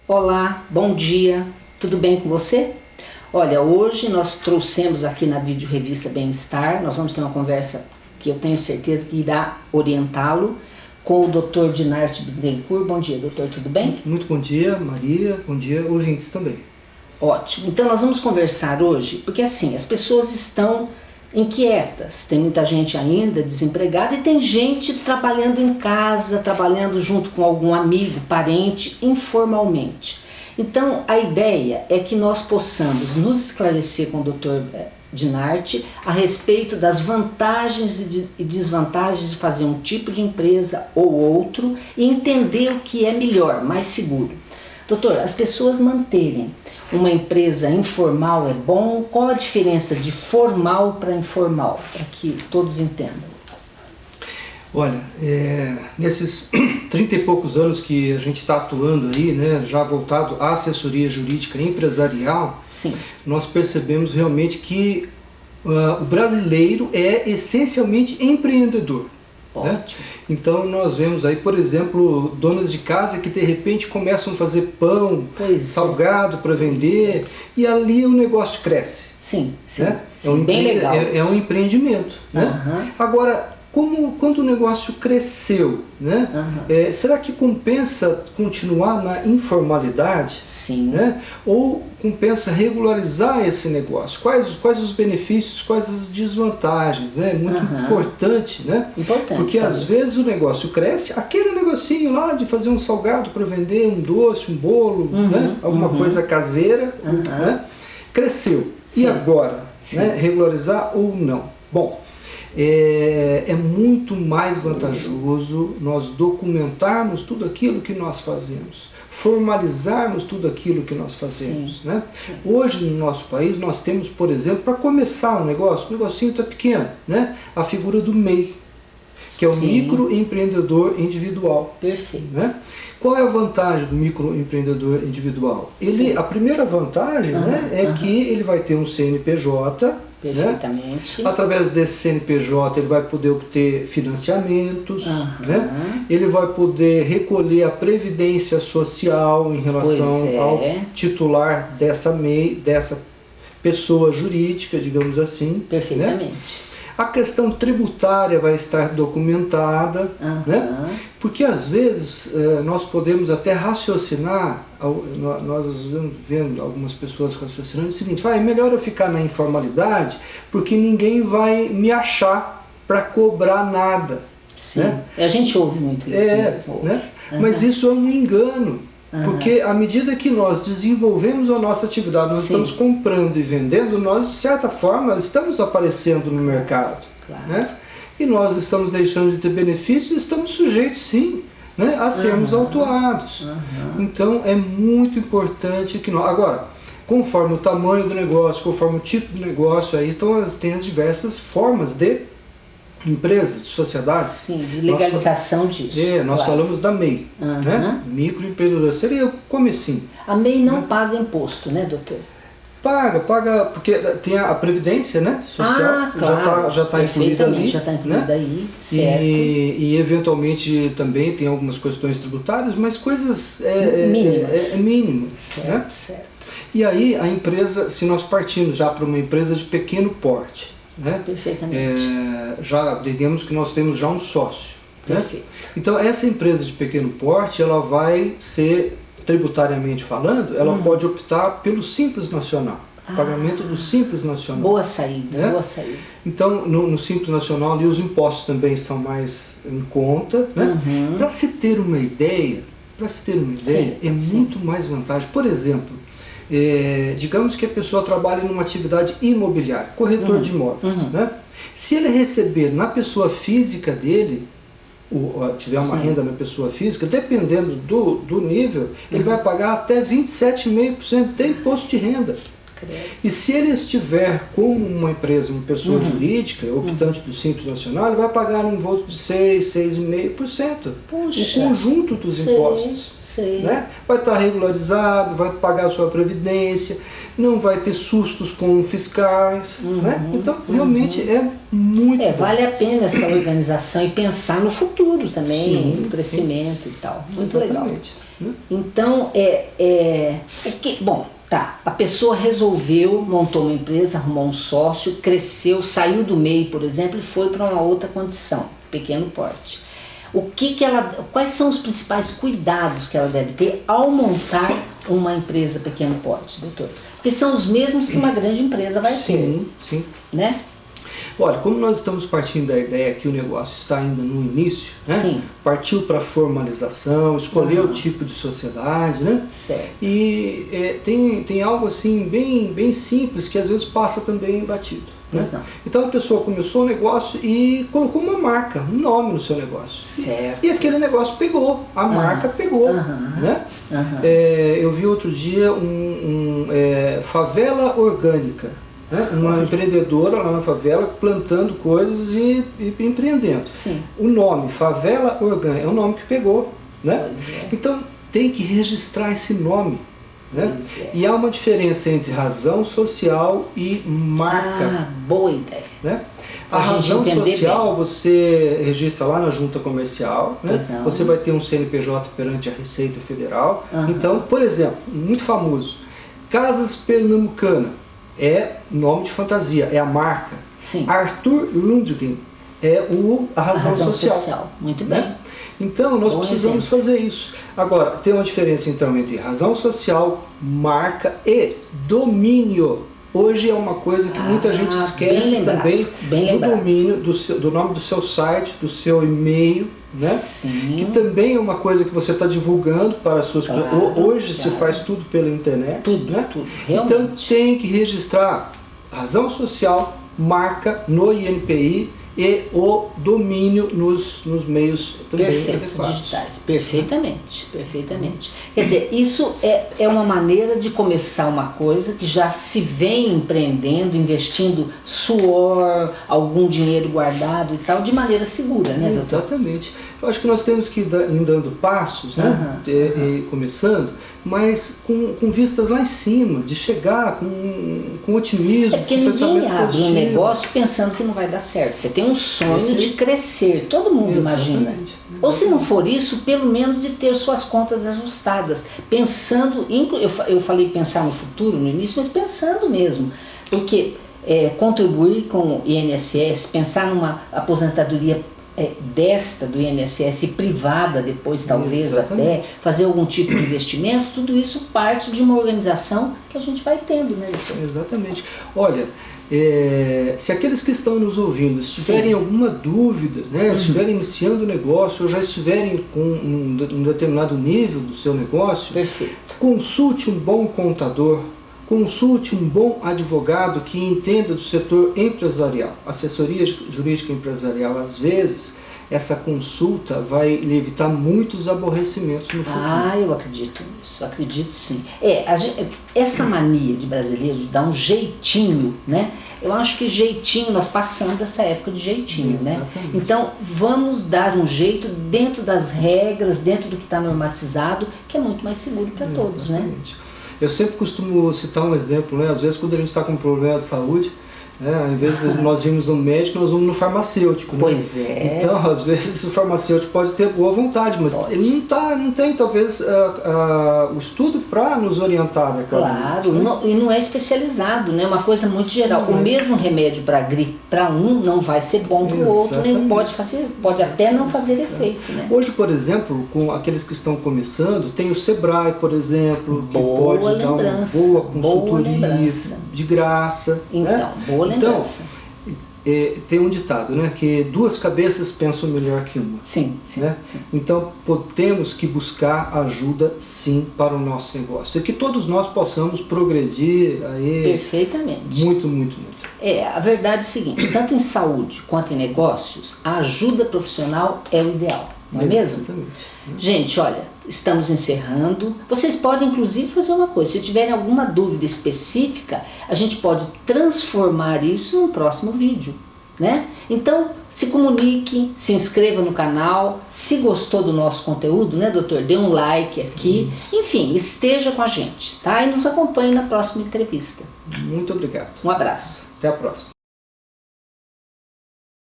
Olá, bom dia, tudo bem com você? Olha, hoje nós trouxemos aqui na Vídeo Revista Bem-Estar, nós vamos ter uma conversa que eu tenho certeza que irá orientá-lo com o Dr. Dinarte Bittencourt. Bom dia, doutor, tudo bem? Muito bom dia, Maria, bom dia, ouvintes também. Ótimo, então nós vamos conversar hoje, porque assim, as pessoas estão inquietas, tem muita gente ainda desempregada e tem gente trabalhando em casa, trabalhando junto com algum amigo, parente, informalmente. Então a ideia é que nós possamos nos esclarecer com o Dr. Dinarte a respeito das vantagens e desvantagens de fazer um tipo de empresa ou outro e entender o que é melhor, mais seguro. Doutor, as pessoas manterem uma empresa informal é bom? Qual a diferença de formal para informal, para que todos entendam? Olha, nesses 30 e poucos anos que a gente está atuando aí, né, já voltado à assessoria jurídica empresarial, Sim. Nós percebemos realmente que o brasileiro é essencialmente empreendedor. Né? Então nós vemos aí, por exemplo, donas de casa que de repente começam a fazer pão, salgado para vender, e ali o negócio cresce. Sim, sim, né? sim, bem legal. É um empreendimento. Né? Agora, quando o negócio cresceu, né? Será que compensa continuar na informalidade? Sim. Né? Ou compensa regularizar esse negócio? Quais os benefícios, quais as desvantagens? Né? Muito importante, né? Importante, porque sabe? às vezes o negócio cresce, aquele negocinho lá de fazer um salgado para vender, um doce, um bolo, né? Alguma coisa caseira, né? Cresceu. Sim. E agora? Né? Regularizar ou não? Bom, é muito mais vantajoso nós documentarmos tudo aquilo que nós fazemos, formalizarmos tudo aquilo que nós fazemos. Né? Hoje no nosso país nós temos, por exemplo, para começar um negócio, o negocinho está pequeno, né? A figura do MEI, que é o microempreendedor individual. Perfeito. Né? Qual é a vantagem do microempreendedor individual? A primeira vantagem né, é que ele vai ter um CNPJ. Perfeitamente. Né? Através desse CNPJ ele vai poder obter financiamentos, né? Ele vai poder recolher a previdência social em relação ao titular dessa MEI, dessa pessoa jurídica, digamos assim. Perfeitamente. Né? A questão tributária vai estar documentada, né? Porque às vezes nós podemos até raciocinar, nós vendo algumas pessoas raciocinando o seguinte: é melhor eu ficar na informalidade porque ninguém vai me achar para cobrar nada. Sim, né? A gente ouve muito isso mesmo. Né? Mas isso é um engano. Porque à medida que nós desenvolvemos a nossa atividade, nós estamos comprando e vendendo, nós de certa forma estamos aparecendo no mercado. Claro. Né? E nós estamos deixando de ter benefícios, estamos sujeitos sim, né, a sermos autuados. Então é muito importante que nós... Agora, conforme o tamanho do negócio, conforme o tipo de negócio, aí tem as diversas formas de empresas, de sociedades. Sim, de legalização disso. Nós falamos da MEI, né? Microempreendedor, seria o comecinho. A MEI não paga imposto, né, doutor? Paga, porque tem a previdência, né, social, claro, já está incluída ali. Já está incluída aí, certo. E eventualmente também tem algumas questões tributárias, mas coisas mínimas. Certo, né? certo. E aí a empresa, se nós partimos já para uma empresa de pequeno porte, né? Perfeitamente. Já digamos que nós temos já um sócio. Perfeito. Né? Então essa empresa de pequeno porte, ela vai ser, tributariamente falando, ela pode optar pelo Simples Nacional, pagamento do Simples Nacional. Boa saída, né? boa saída. Então no Simples Nacional ali, os impostos também são mais em conta. Né? Para se ter uma ideia, muito mais vantagem. Por exemplo, digamos que a pessoa trabalha numa atividade imobiliária, corretor de imóveis. Né? Se ele receber na pessoa física dele, tiver uma renda na pessoa física, dependendo do nível, ele vai pagar até 27,5% de imposto de renda. E se ele estiver com uma empresa, uma pessoa jurídica, optante do Simples Nacional, ele vai pagar um imposto de 6,5%. O conjunto dos impostos. Né? Vai estar regularizado, vai pagar a sua previdência, não vai ter sustos com fiscais. Né? Então, realmente é muito bom. Vale a pena essa organização e pensar no futuro também, no crescimento e tal. Muito legal. né? Então, bom, tá, a pessoa resolveu, montou uma empresa, arrumou um sócio, cresceu, saiu do MEI, por exemplo, e foi para uma outra condição, pequeno porte. Quais são os principais cuidados que ela deve ter ao montar uma empresa pequeno porte, doutor? Porque são os mesmos que uma grande empresa vai ter. Sim. Né? Olha, como nós estamos partindo da ideia que o negócio está ainda no início, né? Sim. Partiu para formalização, escolher o tipo de sociedade, né? Certo. E tem algo assim bem simples que às vezes passa também batido. Né? Não. Então a pessoa começou o negócio e colocou uma marca, um nome no seu negócio. Certo. E aquele negócio pegou, a marca pegou. Né? Eu vi outro dia favela orgânica. Né? Uma empreendedora lá na favela plantando coisas e empreendendo. Sim. O nome Favela Orgânica é um nome que pegou. Né? Então tem que registrar esse nome. Né? E há uma diferença entre razão social e marca. Boa ideia. Né? A razão social você registra lá na junta comercial, né? Você vai ter um CNPJ perante a Receita Federal. Então, por exemplo, muito famoso, Casas Pernambucana é nome de fantasia, é a marca. Sim. Arthur Lundgren é a razão social. Muito bem. Né? Então, nós precisamos fazer isso. Agora, tem uma diferença então entre razão social, marca e domínio. Hoje é uma coisa que muita gente esquece também do domínio, do nome do seu site, do seu e-mail, né? Sim. Que também é uma coisa que você está divulgando para as suas clientes. Hoje se faz tudo pela internet. Tudo, né? tudo. Realmente. Então tem que registrar razão social, marca no INPI e o domínio nos meios também adequados. Digitais. Perfeitamente. Quer dizer, isso é uma maneira de começar uma coisa que já se vem empreendendo, investindo suor, algum dinheiro guardado e tal, de maneira segura, né, doutor? Exatamente. Eu acho que nós temos que ir dando passos, né? Começando, mas com vistas lá em cima, de chegar com otimismo. Porque ninguém abre um negócio pensando que não vai dar certo. Você tem um sonho de crescer, todo mundo imagina. Ou se não for isso, pelo menos de ter suas contas ajustadas. Pensando, eu falei pensar no futuro no início, mas pensando mesmo. Porque contribuir com o INSS, pensar numa aposentadoria desta do INSS privada depois talvez até, fazer algum tipo de investimento, tudo isso parte de uma organização que a gente vai tendo, né, doutor? Exatamente. Olha, se aqueles que estão nos ouvindo tiverem alguma dúvida, né, estiverem iniciando o negócio ou já estiverem com um determinado nível do seu negócio, consulte um bom contador, consulte um bom advogado que entenda do setor empresarial. Assessoria jurídica empresarial, às vezes, essa consulta vai lhe evitar muitos aborrecimentos no futuro. Eu acredito nisso, acredito sim. Essa mania de brasileiro de dar um jeitinho, né? Eu acho que jeitinho, nós passamos dessa época de jeitinho, né? Então, vamos dar um jeito dentro das regras, dentro do que está normatizado, que é muito mais seguro para todos, né? Eu sempre costumo citar um exemplo, né? Às vezes quando a gente está com um problema de saúde, ao invés de nós irmos no médico, nós vamos no farmacêutico. Né? Pois é. Então, às vezes o farmacêutico pode ter boa vontade, mas ele não tem talvez o estudo para nos orientar. Né, claro, e não é especializado, né? Uma coisa muito geral. O mesmo remédio para gripe para um não vai ser bom para o outro, nem pode até não fazer efeito. Né? Hoje, por exemplo, com aqueles que estão começando, tem o Sebrae, por exemplo, que pode dar uma boa consultoria de graça. Então, boa lembrança. Então, tem um ditado, né, que duas cabeças pensam melhor que uma. Sim. Então, temos que buscar ajuda, sim, para o nosso negócio. E que todos nós possamos progredir aí. Perfeitamente. Muito. A verdade é o seguinte, tanto em saúde quanto em negócios, a ajuda profissional é o ideal, não é mesmo? Exatamente. Gente, olha, estamos encerrando. Vocês podem, inclusive, fazer uma coisa. Se tiverem alguma dúvida específica, a gente pode transformar isso num próximo vídeo, né? Então, se comunique, se inscreva no canal. Se gostou do nosso conteúdo, né, doutor? Dê um like aqui. Enfim, esteja com a gente, tá? E nos acompanhe na próxima entrevista. Muito obrigado. Um abraço. Até a próxima.